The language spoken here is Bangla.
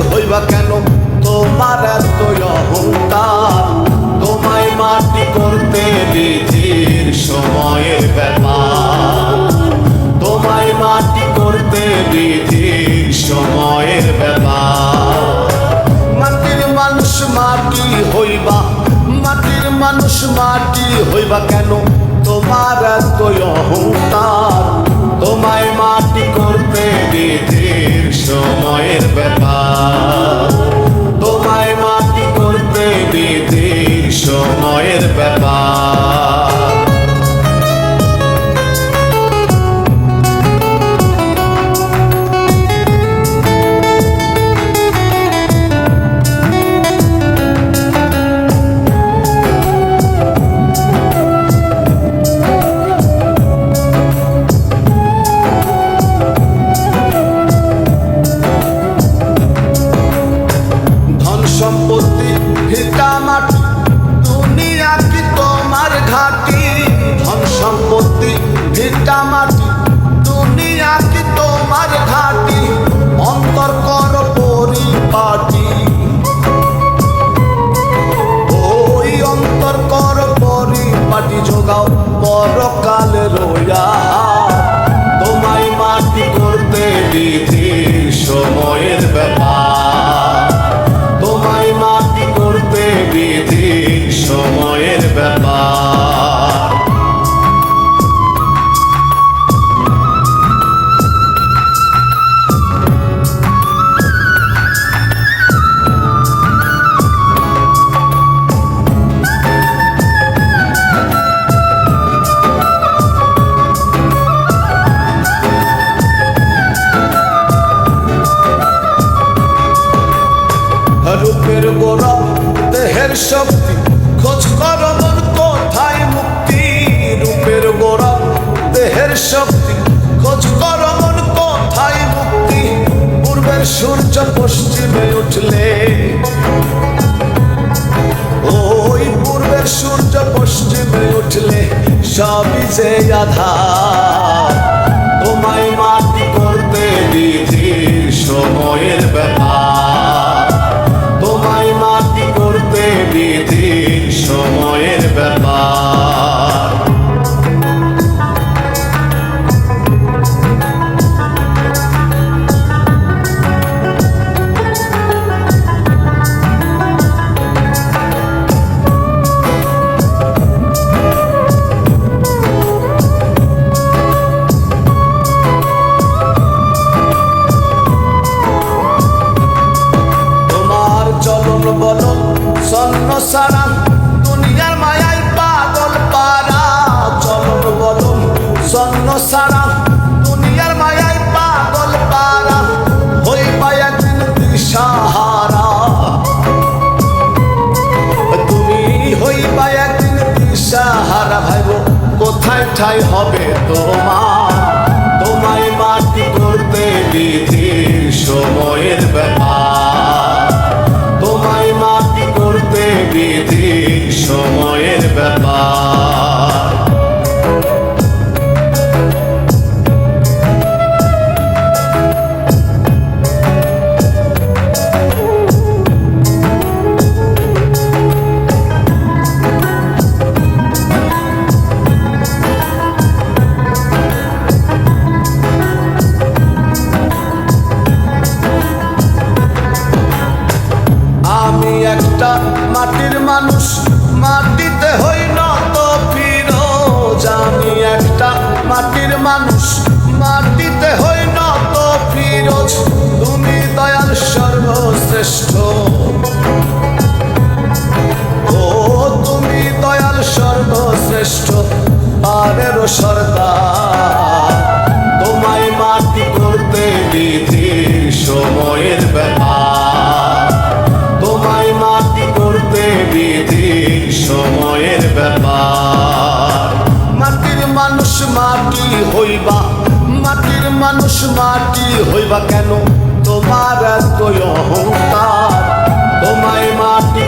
হইবা কেন তোমার এত অহংকার? তোমায় মাটি করতে বিধির সময়ের ব্যাপার। তোমায় মাটি করতে বিধির সময়ের ব্যাপার। মাটির মানুষ মাটি হইবা, মাটির মানুষ মাটি হইবা কেন তোমার এত অহংকার? তোমায় মাটি করতে বিধির সময়ের ব্যাপার। তোমায় মাটি করতে বিধির সময়ের ব্যাপার। সম্পত্তি ভিটা মাটি দুনিয়া কি তোমার ঘাটি? ধন সম্পত্তি ভিটা মাটি দুনিয়া কি তোমার ঘাটি? অন্তর কর পরিপাটি, ওই অন্তর কর পরিপাটি যোগাও পরকালে রইয়া। তোমায় মাটি করতে বিধির সময়ের ব্যাপার। তোমায় মাটি করতে বিধির সময়ের ব্যাপার। রূপের গোড়া দেহের শক্তি খোঁজ কর মন কোথায় মুক্তি? রূপের গোড়া দেহের শক্তি খোঁজ কর মন কোথায় মুক্তি? পূর্বের সূর্য পশ্চিমে উঠলে, ওই পূর্বের সূর্য পশ্চিমে উঠলে সবই যে আধার। তোমায় মাটি করতে বিধির সময়ের ব্যাপার। তোমায় মাটি করতে বিধির সময়ের ব্যাপার। বলন স্বর্ণ সারা দুনিয়ার মায়ায় পাগল পারা। চলন বলন স্বর্ণ সারা দুনিয়ার মায়ায় পাগল পারা। হইবা একদিন দিশাহারা, তুমি হইবা একদিন দিশাহারা। ভাইব কোথায় ঠাই হবে তোমার? তোমায় মাটি করতে বিধির সময়ের ব্যাপার। তোমায় মাটি করতে বিধির সময়ের ব্যাপার। আমি একটা মাটির মানুষ, মাটিতে হই নত ফিরোজ। আমি একটা মাটির মানুষ, মাটিতে হই নত ফিরোজ। তুমি দয়াল সর্বশ্রেষ্ঠ, ও তুমি দয়াল সর্বশ্রেষ্ঠ পারেরও সর্দার। তোমায় মাটি করতে বিধির সময়ের ব্যাপার। তোমায় মাটি করতে বিধির সময়ের ব্যাপার। মাটির মানুষ মাটি হইবা, মাটির মানুষ মাটি হইবা কেন তোমার এত অহংকার? তোমায় মাটি